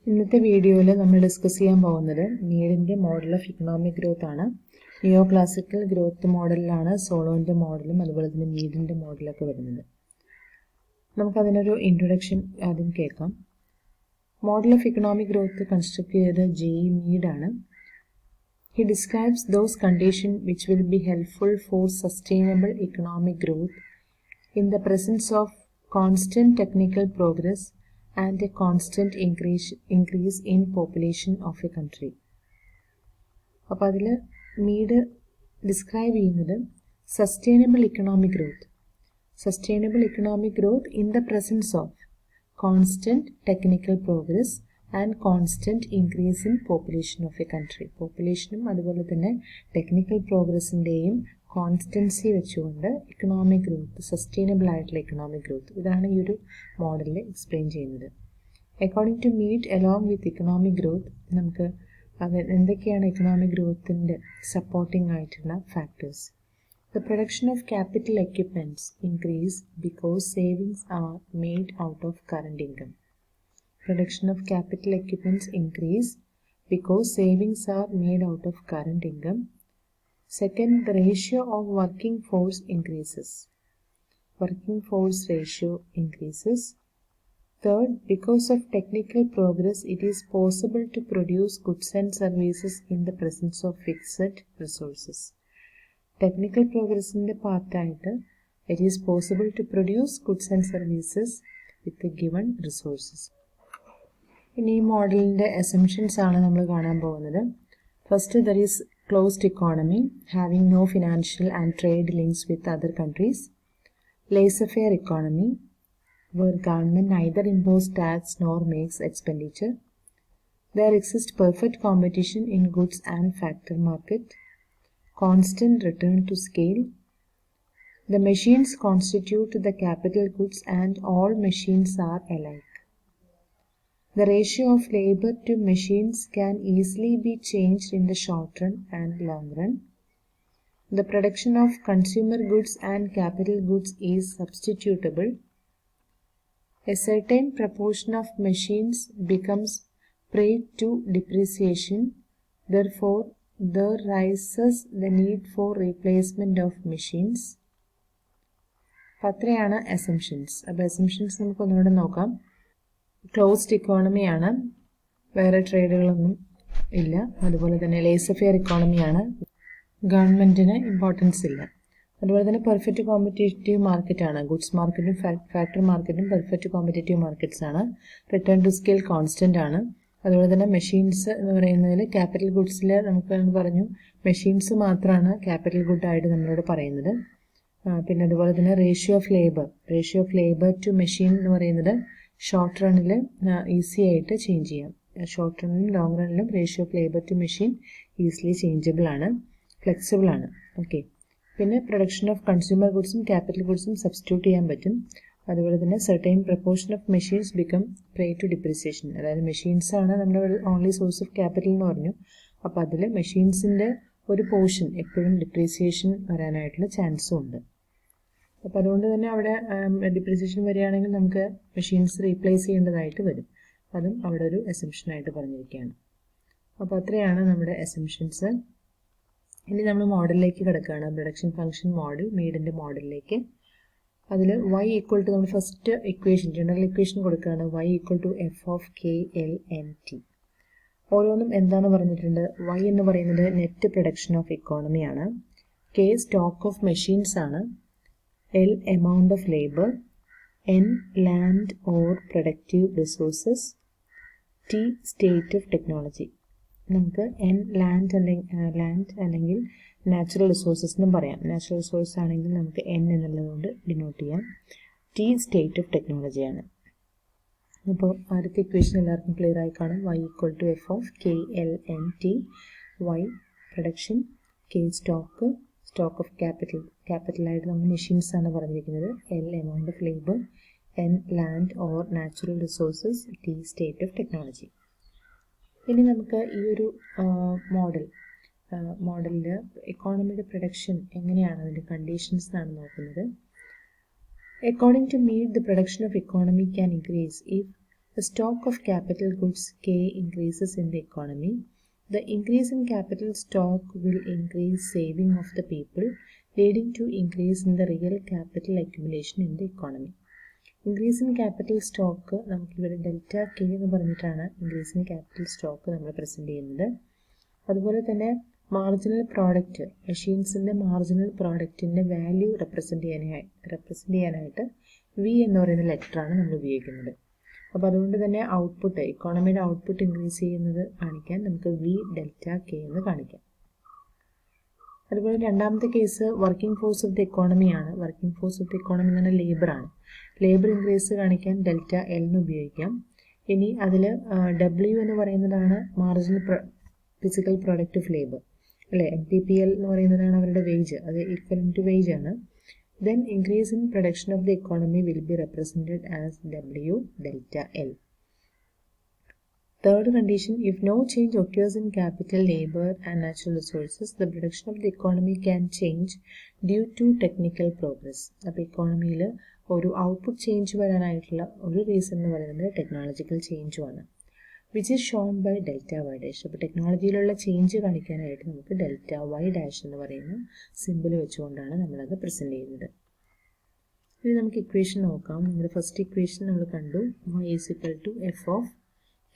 ഇന്നത്തെ വീഡിയോയിൽ നമ്മൾ ഡിസ്കസ് ചെയ്യാൻ പോകുന്നത് മീഡിൻ്റെ മോഡൽ ഓഫ് ഇക്കണോമിക് ഗ്രോത്ത് ആണ്. നിയോ ക്ലാസിക്കൽ ഗ്രോത്ത് മോഡലിലാണ് സോളോൻ്റെ മോഡലും അതുപോലെ തന്നെ മീഡിൻ്റെ മോഡലൊക്കെ വരുന്നത്. നമുക്കതിനൊരു ഇൻട്രൊഡക്ഷൻ ആദ്യം കേൾക്കാം. Model of economic growth construct ചെയ്തത് J മീഡാണ്. He describes those conditions which will be helpful for sustainable economic growth in the presence of constant technical progress and a constant increase in population of a country. അപ്പോൾ അതിൽ Meade describe ചെയ്യുന്നത് sustainable economic growth in the presence of constant technical progress and constant increase in population of a country. പോപ്പുലേഷനും അതുപോലെ തന്നെ technical പ്രോഗ്രസിൻ്റെയും constancy വെച്ചുകൊണ്ട് economic growth, sustainable ആയിട്ടുള്ള economic growth, ഇതാണ് ഈ ഒരു മോഡലിൽ എക്സ്പ്ലെയിൻ ചെയ്യുന്നത്. According to Meade along with economic growth നമുക്ക് എന്തൊക്കെയാണ് ഇക്കണോമിക് ഗ്രോത്തിൻ്റെ സപ്പോർട്ടിംഗ് ആയിട്ടുള്ള factors? The production of capital equipments increase because savings are made out of current income. Production of capital equipments increase because savings are made out of current income. Second, the ratio of working force increases. Working force ratio increases. Third, because of technical progress, it is possible to produce goods and services in the presence of fixed resources. Technical progress in the part-ആയിട്ട് it is possible to produce goods and services with the given resources. ഇനി ഈ മോഡലിൻ്റെ assumptions ആണ് നമ്മൾ കാണാൻ പോകുന്നത്. First, there is closed economy having no financial and trade links with other countries. Laissez-faire economy where government neither impose tax nor makes expenditure. There exists perfect competition in goods and factor market. Constant return to scale. The machines constitute the capital goods and all machines are alike. The ratio of labor to machines can easily be changed in the short run and long run. The production of consumer goods and capital goods is substitutable. A certain proportion of machines becomes prey to depreciation. Therefore, there rises the need for replacement of machines. അത്രയാണ് assumptions. അപ്പോൾ assumptions നമുക്ക് ഒന്നുകൂടെ നോക്കാം. Closed ഇക്കോണമിയാണ്, വേറെ ട്രേഡുകളൊന്നും ഇല്ല. അതുപോലെ തന്നെ laser-fair ഇക്കോണമിയാണ്, ഗവൺമെൻറ്റിന് ഇമ്പോർട്ടൻസ് ഇല്ല. അതുപോലെ തന്നെ പെർഫെക്റ്റ് കോമ്പറ്റേറ്റീവ് മാർക്കറ്റാണ്. ഗുഡ്സ് മാർക്കറ്റും ഫാക്ടറി മാർക്കറ്റും പെർഫെക്റ്റ് കോമ്പറ്റേറ്റീവ് മാർക്കറ്റ്സ് ആണ്. റിട്ടേൺ ടു സ്കെയിൽ കോൺസ്റ്റൻ്റ് ആണ്. അതുപോലെ തന്നെ മെഷീൻസ് എന്ന് പറയുന്നതിൽ ക്യാപിറ്റൽ ഗുഡ്സിൽ നമുക്ക് പറഞ്ഞു മെഷീൻസ് മാത്രമാണ് ക്യാപിറ്റൽ ഗുഡായിട്ട് നമ്മളോട് പറയുന്നത്. പിന്നെ അതുപോലെ തന്നെ ratio of labour to machine എന്ന് പറയുന്നത് ഷോർട്ട് റണ്ണിൽ ഈസി ആയിട്ട് ചേഞ്ച് ചെയ്യാം. ഷോർട്ട് റണ്ണിലും ലോങ് റണ്ണിലും ratio of labour to machine easily changeable ആണ്, ഫ്ലെക്സിബിൾ ആണ്. ഓക്കെ. പിന്നെ പ്രൊഡക്ഷൻ ഓഫ് കൺസ്യൂമർ ഗുഡ്സും ക്യാപിറ്റൽ ഗുഡ്സും സബ്സ്റ്റിറ്റ്യൂട്ട് ചെയ്യാൻ പറ്റും. അതുപോലെ തന്നെ certain proportion of machines become prey to depreciation. അതായത് മെഷീൻസാണ് നമ്മുടെ ഓൺലി സോഴ്സ് ഓഫ് ക്യാപിറ്റൽ എന്ന് പറഞ്ഞു. അപ്പോൾ അതിൽ മെഷീൻസിൻ്റെ ഒരു പോർഷൻ എപ്പോഴും ഡിപ്രീസിയേഷൻ വരാനായിട്ടുള്ള ചാൻസും ഉണ്ട്. അപ്പോൾ അതുകൊണ്ട് തന്നെ അവിടെ ഡിപ്രീസിയേഷൻ വരികയാണെങ്കിൽ നമുക്ക് മെഷീൻസ് റീപ്ലേസ് ചെയ്യേണ്ടതായിട്ട് വരും. അതും അവിടെ ഒരു അസംഷനായിട്ട് പറഞ്ഞിരിക്കുകയാണ്. അപ്പോൾ അത്രയാണ് നമ്മുടെ അസംഷൻസ്. ഇനി നമ്മൾ മോഡലിലേക്ക് കിടക്കുകയാണ്. പ്രൊഡക്ഷൻ ഫംഗ്ഷൻ മോഡൽ, മീഡിൻ്റെ മോഡലിലേക്ക്. അതിൽ y ഈക്വൽ ടു നമ്മൾ ഫസ്റ്റ് ഇക്വേഷൻ, ജനറൽ ഇക്വേഷൻ കൊടുക്കുകയാണ്. y equal to F of K L N T. ഓരോന്നും എന്താണ് പറഞ്ഞിട്ടുണ്ട്? y എന്ന് പറയുന്നത് നെറ്റ് പ്രൊഡക്ഷൻ ഓഫ് ഇക്കോണമിയാണ്. കെ സ്റ്റോക്ക് ഓഫ് മെഷീൻസ് ആണ്. L amount of labour. N land or productive resources. T state of technology. നമുക്ക് N land അല്ലെങ്കിൽ natural resources എന്നും പറയാം. നാച്ചുറൽ റിസോഴ്സ് ആണെങ്കിൽ നമുക്ക് എൻ എന്നുള്ളതുകൊണ്ട് ഡിനോട്ട് ചെയ്യാം. ടി സ്റ്റേറ്റ് ഓഫ് ടെക്നോളജിയാണ്. അപ്പോൾ ആദ്യത്തെ ഇക്വേഷൻ എല്ലാവർക്കും ക്ലിയർ ആയി കാണും. y equal to F of K L N T. y production, K stock of ക്യാപിറ്റലായിട്ട് നമ്മൾ മെഷീൻസ് ആണ് പറഞ്ഞിരിക്കുന്നത്. L amount of labour. N land or natural resources. T state of technology. ഇനി നമുക്ക് ഈ ഒരു മോഡലിൽ എക്കോണമിയുടെ പ്രൊഡക്ഷൻ എങ്ങനെയാണ്, അതിൻ്റെ കണ്ടീഷൻസ് ആണ് നോക്കുന്നത്. According to Mead, the production of economy can increase if The stock of capital goods K increases in the economy. The increase in capital stock will increase saving of the people, leading to increase in the real capital accumulation in the economy. Increase in capital stock നമുക്കിവിടെ delta K എന്ന് പറഞ്ഞിട്ടാണ് increase in capital stock നമ്മൾ present ചെയ്യുന്നത്. അതുപോലെ തന്നെ marginal product, മെഷീൻസിൻ്റെ marginal പ്രോഡക്റ്റിൻ്റെ value represent ചെയ്യാനായിട്ട് വി എന്ന് പറയുന്ന ലെറ്ററാണ് നമ്മൾ ഉപയോഗിക്കുന്നത്. അപ്പോൾ അതുകൊണ്ട് തന്നെ ഔട്ട്പുട്ട്, ഇക്കോണമിയുടെ ഔട്ട്പുട്ട് ഇൻക്രീസ് ചെയ്യുന്നത് കാണിക്കാൻ നമുക്ക് വി ഡെൽറ്റ കെ എന്ന് കാണിക്കാം. അതുപോലെ രണ്ടാമത്തെ case working force of the എക്കോണമിയാണ്. Working force of the economy എന്ന് പറഞ്ഞാൽ ലേബറാണ്. ലേബർ ഇൻക്രീസ് കാണിക്കാൻ ഡെൽറ്റ എൽ എന്ന് ഉപയോഗിക്കാം. ഇനി അതിൽ ഡബ്ല്യു എന്ന് പറയുന്നതാണ് marginal physical product of labour, അല്ലേ. MPPL എന്ന് പറയുന്നതാണ് അവരുടെ വേജ്, അത് ഈക്വലൻ ടു വേജ് ആണ്. Then increase in production of the economy will be represented as W delta L. Third condition, if no change occurs in capital, labor and natural resources, the production of the economy can change due to technical progress. അപ്പോൾ ഇക്കോണമിയിൽ ഒരു output change വരാനായിട്ടുള്ള ഒരു reason എന്ന് പറയുന്നത് technological ചേഞ്ചുമാണ്, which is shown by delta Y dash. അപ്പോൾ ടെക്നോളജിയിലുള്ള change കാണിക്കാനായിട്ട് നമുക്ക് ഡെൽറ്റ വൈ ഡാഷ് എന്ന് പറയുന്ന സിമ്പിൾ വെച്ചുകൊണ്ടാണ് നമ്മളത് പ്രസൻറ്റ് ചെയ്യുന്നത്. ഇനി നമുക്ക് ഇക്വേഷൻ നോക്കാം. നമ്മുടെ ഫസ്റ്റ് ഇക്വേഷൻ നമ്മൾ കണ്ടു, y is equal to F of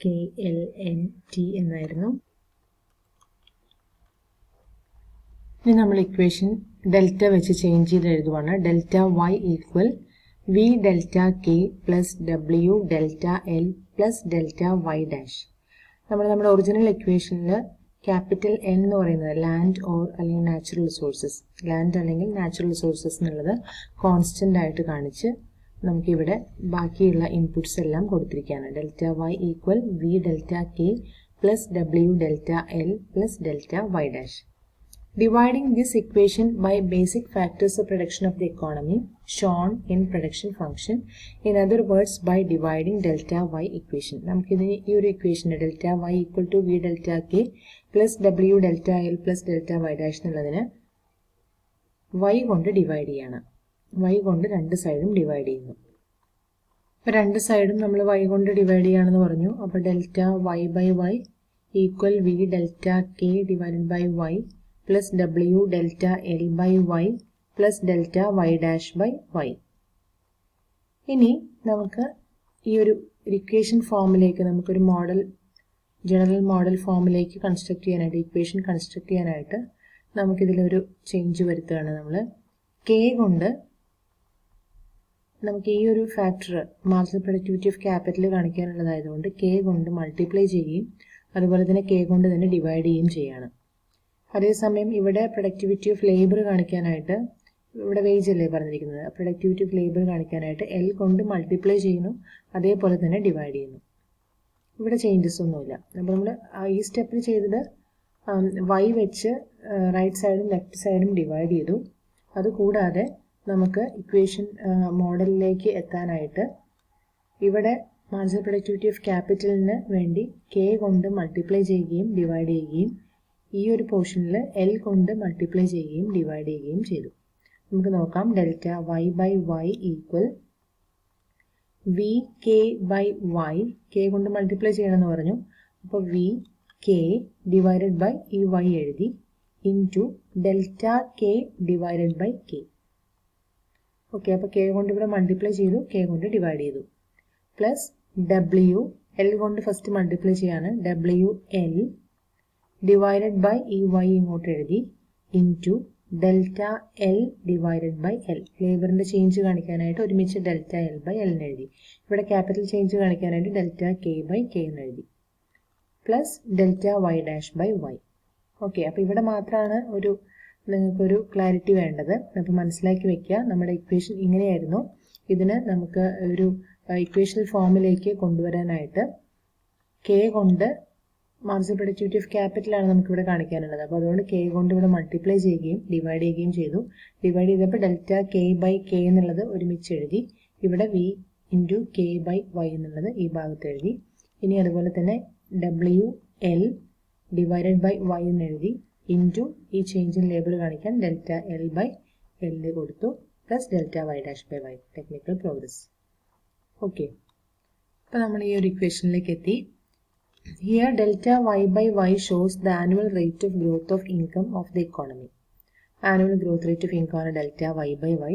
K L N T എന്നായിരുന്നു. ഇനി നമ്മൾ ഇക്വേഷൻ ഡെൽറ്റ വെച്ച് ചേഞ്ച് ചെയ്ത് എഴുതുവാണ്. Delta Y equal V delta K plus W delta L plus delta Y dash. നമ്മുടെ ഒറിജിനൽ ഇക്വേഷനിൽ ക്യാപിറ്റൽ എൻ എന്ന് പറയുന്നത് ലാൻഡ് ഓർ അല്ലെങ്കിൽ നാച്ചുറൽ റിസോഴ്സസ്, ലാൻഡ് അല്ലെങ്കിൽ നാച്ചുറൽ റിസോഴ്സസ് എന്നുള്ളത് കോൺസ്റ്റൻ്റ് ആയിട്ട് കാണിച്ച് നമുക്കിവിടെ ബാക്കിയുള്ള ഇൻപുട്സ് എല്ലാം കൊടുത്തിരിക്കുകയാണ്. Delta Y equal V delta K plus W delta L plus delta Y dash. Dividing this equation by basic factors of production of the economy shown in production function, in other words by dividing delta y equation. നമുക്കിതിന് ഈ ഒരു equation delta Y equal to V delta K plus W delta L plus delta Y dash എന്നുള്ളതിന് y കൊണ്ട് divide ചെയ്യണം. y കൊണ്ട് രണ്ട് സൈഡും divide ചെയ്യുന്നു. അപ്പോൾ രണ്ട് സൈഡും നമ്മൾ y കൊണ്ട് ഡിവൈഡ് ചെയ്യുകയാണെന്ന് പറഞ്ഞു. അപ്പോൾ delta Y by Y equal V delta K divided by Y plus W delta L by Y plus delta Y dash by Y. ഇനി നമുക്ക് ഈ ഒരു ഇക്വേഷൻ ഫോമിലേക്ക് നമുക്കൊരു ജനറൽ മോഡൽ ഫോമിലേക്ക് കൺസ്ട്രക്ട് ചെയ്യാനായിട്ട്, ഇക്വേഷൻ കൺസ്ട്രക്ട് ചെയ്യാനായിട്ട് നമുക്കിതിലൊരു ചേഞ്ച് വരുത്തുകയാണ്. നമ്മൾ കെ കൊണ്ട് നമുക്ക് ഈ ഒരു factor marginal productivity of capital കാണിക്കാനുള്ളതായതുകൊണ്ട് കെ കൊണ്ട് മൾട്ടിപ്ലൈ ചെയ്യുകയും അതുപോലെ തന്നെ കെ കൊണ്ട് തന്നെ ഡിവൈഡ് ചെയ്യുകയും ചെയ്യാണ്. അതേസമയം ഇവിടെ പ്രൊഡക്ടിവിറ്റി ഓഫ് ലേബർ കാണിക്കാനായിട്ട്, ഇവിടെ വേജ് അല്ലേ പറഞ്ഞിരിക്കുന്നത്, പ്രൊഡക്ടിവിറ്റി ഓഫ് ലേബർ കാണിക്കാനായിട്ട് എൽ കൊണ്ട് മൾട്ടിപ്ലൈ ചെയ്യുന്നു, അതേപോലെ തന്നെ ഡിവൈഡ് ചെയ്യുന്നു. ഇവിടെ ചേഞ്ചസ് ഒന്നുമില്ല. അപ്പോൾ നമ്മൾ ഈ സ്റ്റെപ്പിൽ ചെയ്തത് വൈ വെച്ച് റൈറ്റ് സൈഡും ലെഫ്റ്റ് സൈഡും ഡിവൈഡ് ചെയ്തു. അതുകൂടാതെ നമുക്ക് ഇക്വേഷൻ മോഡലിലേക്ക് എത്താനായിട്ട് ഇവിടെ മാർജിനൽ പ്രൊഡക്ടിവിറ്റി ഓഫ് ക്യാപിറ്റലിന് വേണ്ടി കെ കൊണ്ട് മൾട്ടിപ്ലൈ ചെയ്യുകയും ഡിവൈഡ് ചെയ്യുകയും ഈ ഒരു പോർഷനിൽ എൽ കൊണ്ട് മൾട്ടിപ്ലൈ ചെയ്യുകയും ഡിവൈഡ് ചെയ്യുകയും ചെയ്തു. നമുക്ക് നോക്കാം. Delta Y by Y equal V K by Y, K കൊണ്ട് മൾട്ടിപ്ലൈ ചെയ്യണമെന്ന് പറഞ്ഞു. അപ്പോൾ വി കെ ഡിവൈഡഡ് ബൈ ഈ വൈ എഴുതി into delta K divided by K. Okay, അപ്പോൾ കെ കൊണ്ട് ഇവിടെ മൾട്ടിപ്ലൈ ചെയ്തു, കെ കൊണ്ട് ഡിവൈഡ് ചെയ്തു. പ്ലസ് ഡബ്ല്യു, എൽ കൊണ്ട് ഫസ്റ്റ് മൾട്ടിപ്ലൈ ചെയ്യാണ്, ഡബ്ല്യു എൽ ഡിവൈഡഡ് ബൈ ഈ വൈ ഇങ്ങോട്ട് എഴുതി into delta L divided by L. ലേബറിൻ്റെ ചേഞ്ച് കാണിക്കാനായിട്ട് ഒരുമിച്ച് ഡെൽറ്റ എൽ ബൈ എൽ എന്ന് എഴുതി. ഇവിടെ ക്യാപിറ്റൽ ചേഞ്ച് കാണിക്കാനായിട്ട് ഡെൽറ്റ കെ ബൈ കെ എന്ന് എഴുതി. Plus delta Y dash by Y. Okay, അപ്പോൾ ഇവിടെ മാത്രമാണ് നിങ്ങൾക്കൊരു ക്ലാരിറ്റി വേണ്ടത്. അപ്പോൾ മനസ്സിലാക്കി വെക്കുക. നമ്മുടെ ഇക്വേഷൻ ഇങ്ങനെയായിരുന്നു. ഇതിന് നമുക്ക് ഒരു ഇക്വേഷണൽ ഫോമിലേക്ക് കൊണ്ടുവരാനായിട്ട് കെ കൊണ്ട് മാർജിനൽ പ്രൊഡക്ടിവിറ്റി ഓഫ് ക്യാപിറ്റലാണ് നമുക്കിവിടെ കാണിക്കാനുള്ളത്. അപ്പോൾ അതുകൊണ്ട് കെ കൊണ്ട് ഇവിടെ മൾട്ടിപ്ലൈ ചെയ്യുകയും ഡിവൈഡ് ചെയ്യുകയും ചെയ്തു. ഡിവൈഡ് ചെയ്തപ്പോൾ ഡെൽറ്റ കെ ബൈ കെ എന്നുള്ളത് ഒരുമിച്ച് എഴുതി. ഇവിടെ V into K by Y എന്നുള്ളത് ഈ ഭാഗത്ത് എഴുതി. ഇനി അതുപോലെ തന്നെ W L divided by Y എന്ന് എഴുതി ഇൻറ്റു ഈ ചേഞ്ച് ഇൻ ലേബർ കാണിക്കാൻ ഡെൽറ്റ എൽ ബൈ എൽ കൊടുത്തു plus delta Y dash by Y. Technical progress. Okay, അപ്പോൾ നമ്മൾ ഈ ഒരു ഇക്വേഷനിലേക്ക് എത്തി. Here delta y by y shows the annual rate of growth of income of the economy. Annual growth rate of income ആണ് delta y by y.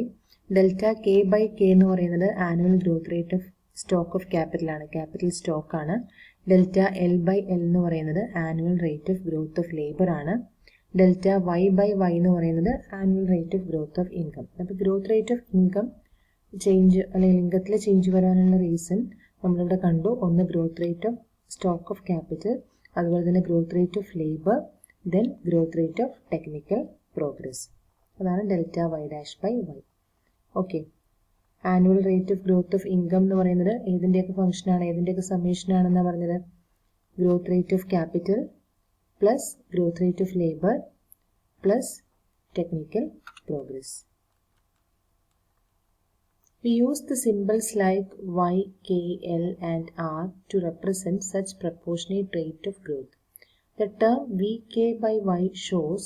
Delta k by k എന്ന് പറയുന്നത് annual growth rate of stock of capital ആണ്, capital stock ആണ്. Delta l by l എന്ന് പറയുന്നത് annual rate of growth of labor ആണ്. Delta y by y എന്ന് പറയുന്നത് annual rate of growth of income. അപ്പോൾ growth rate of income change അല്ലെങ്കിൽ ഇൻകത്തിലെ ചേഞ്ച് വരാനുള്ള റീസൺ നമ്മളിവിടെ കണ്ടു. ഒന്ന് growth rate of stock of capital, അതുപോലെ തന്നെ growth rate of labour, then growth rate of technical progress. അതാണ് delta Y dash by Y. Okay, annual rate of growth of income എന്ന് പറയുന്നത് ഏതിൻ്റെയൊക്കെ ഫംഗ്ഷനാണ്, ഏതിൻ്റെയൊക്കെ സമ്മേഷനാണെന്നാണ് പറഞ്ഞത്? Growth rate of capital plus growth rate of labour plus technical progress. We use the symbols like y, k, l and r to represent such proportionate rate of growth. The term Vk by y shows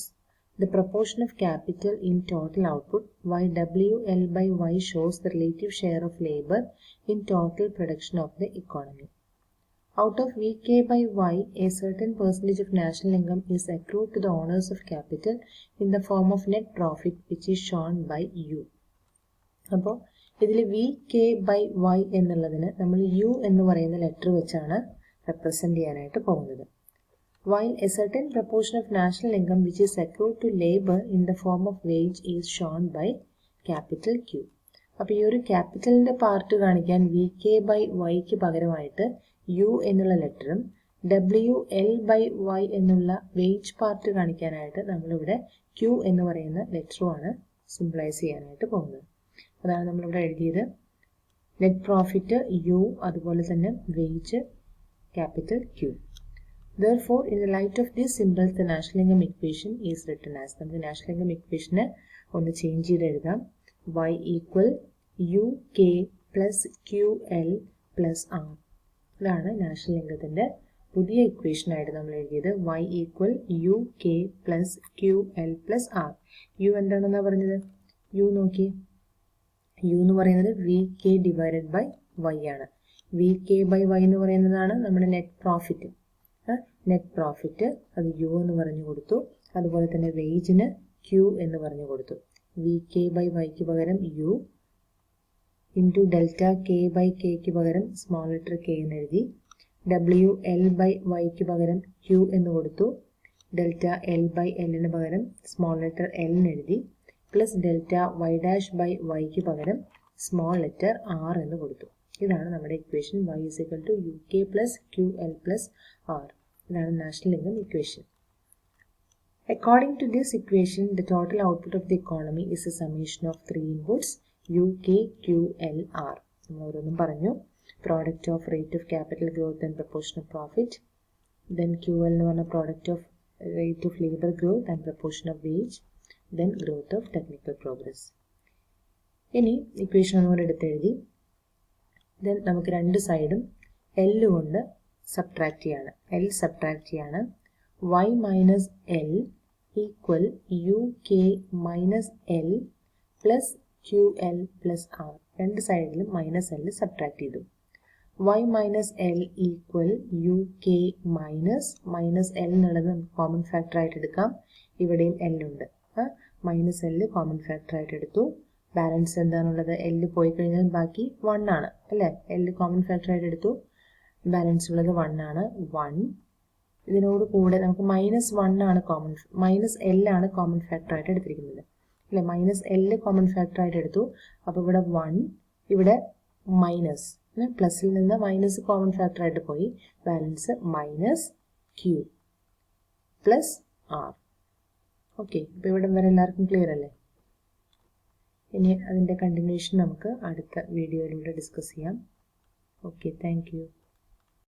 the proportion of capital in total output, while Wl by y shows the relative share of labor in total production of the economy. Out of Vk by y, a certain percentage of national income is accrued to the owners of capital in the form of net profit, which is shown by u. അപ്പോൾ ഇതിൽ V K by Y എന്നുള്ളതിന് നമ്മൾ U എന്ന് പറയുന്ന letter വെച്ചാണ് represent ചെയ്യാനായിട്ട് പോകുന്നത്. While a certain proportion of national income which is accrued to labour in the form of wage is shown by capital Q. അപ്പോൾ ഈ ഒരു ക്യാപിറ്റലിൻ്റെ പാർട്ട് കാണിക്കാൻ വി കെ ബൈ വൈക്ക് പകരമായിട്ട് യു എന്നുള്ള ലെറ്ററും ഡബ്ല്യു എൽ ബൈ വൈ എന്നുള്ള വേജ് പാർട്ട് കാണിക്കാനായിട്ട് നമ്മളിവിടെ ക്യൂ എന്ന് പറയുന്ന ലെറ്ററുമാണ് സിംപ്ലൈസ് ചെയ്യാനായിട്ട് പോകുന്നത്. അതാണ് നമ്മളിവിടെ എഴുതിയത്. നെറ്റ് പ്രോഫിറ്റ് യു, അതുപോലെ തന്നെ wage capital Q. Therefore, in the light of these symbols, the national income equation is written as, നമുക്ക് നാഷണൽ ഇൻകം ഇക്വേഷനെ ഒന്ന് ചേഞ്ച് ചെയ്ത് എഴുതാം. y equal U K plus Q L plus R. ഇതാണ് national ഇൻകത്തിൻ്റെ പുതിയ ഇക്വേഷനായിട്ട് നമ്മൾ എഴുതിയത്. y equal U K plus Q L plus R. U എന്താണെന്നാണ് പറഞ്ഞത്? യു നോക്കി, യു എന്ന് പറയുന്നത് V K divided by Y ആണ്. വി കെ ബൈ വൈ എന്ന് പറയുന്നതാണ് നമ്മുടെ നെറ്റ് പ്രോഫിറ്റ്. നെറ്റ് പ്രോഫിറ്റ് അത് യു എന്ന് പറഞ്ഞു കൊടുത്തു. അതുപോലെ തന്നെ വേജിന് ക്യൂ എന്ന് പറഞ്ഞു കൊടുത്തു. വി കെ ബൈ വൈക്ക് പകരം U into delta K by കെക്ക് പകരം സ്മോൾ ലെറ്റർ കെ എന്ന് എഴുതി. ഡബ്ല്യു എൽ ബൈ വൈക്ക് പകരം ക്യൂ എന്ന് കൊടുത്തു. ഡെൽറ്റ എൽ ബൈ എല്ലിന് പകരം സ്മോൾ ലെറ്റർ എൽ എന്ന് എഴുതി. Plus delta Y dash by വൈക്ക് പകരം സ്മോൾ ലെറ്റർ ആർ എന്ന് കൊടുത്തു. ഇതാണ് നമ്മുടെ equation. y is equal to U K plus Q L plus R. ഇതാണ് national income equation. According to this equation, the total output of the economy is a summation of three inputs u, k, q, l, r. നമ്മൾ ഓരോന്നും പറഞ്ഞു. Product of rate of capital growth and proportion of profit. Then Q L എന്ന് പറഞ്ഞ product of rate of labour growth and proportion of wage. Then growth of technical progress. ഇനി equation ഒന്നുകൂടെ എടുത്തെഴുതി. Then നമുക്ക് രണ്ട് സൈഡും എൽ കൊണ്ട് subtract ചെയ്യാണ്. L subtract ചെയ്യാണ്. y minus L equal U K minus L plus Q L plus R. രണ്ട് സൈഡിലും മൈനസ് എൽ സബ്ട്രാക്ട് ചെയ്തു. y minus L equal U K minus L എന്നുള്ളത് നമുക്ക് കോമൺ ഫാക്ടർ ആയിട്ട് എടുക്കാം. ഇവിടെയും എൽ ഉണ്ട്. മൈനസ് എൽ കോമൺ ഫാക്ടർ ആയിട്ട് എടുത്തു. ബാലൻസ് എന്താണുള്ളത്? എൽ പോയി കഴിഞ്ഞാൽ ബാക്കി 1 ആണ് അല്ലേ? എൽ കോമൺ ഫാക്ടർ ആയിട്ട് എടുത്തു. ബാലൻസ് ഉള്ളത് 1 ആണ്. 1 ഇതിനോട് കൂടെ നമുക്ക് -1 ആണ് കോമൺ, -l ആണ് കോമൺ ഫാക്ടർ ആയിട്ട് എടുത്തിരിക്കുന്നത് അല്ലേ? -l കോമൺ ഫാക്ടർ ആയിട്ട് എടുത്തു. അപ്പോൾ ഇവിടെ 1, ഇവിടെ മൈനസ്, പ്ലസിൽ നിന്ന് മൈനസ് കോമൺ ഫാക്ടർ ആയിട്ട് പോയി. Balance -q plus R. Okay, അപ്പോൾ ഇവിടെ വരെ എല്ലാവർക്കും ക്ലിയർ അല്ലേ? ഇനി അതിൻ്റെ കണ്ടിന്യൂഷൻ നമുക്ക് അടുത്ത വീഡിയോയിലൂടെ ഡിസ്കസ് ചെയ്യാം. Okay, thank you.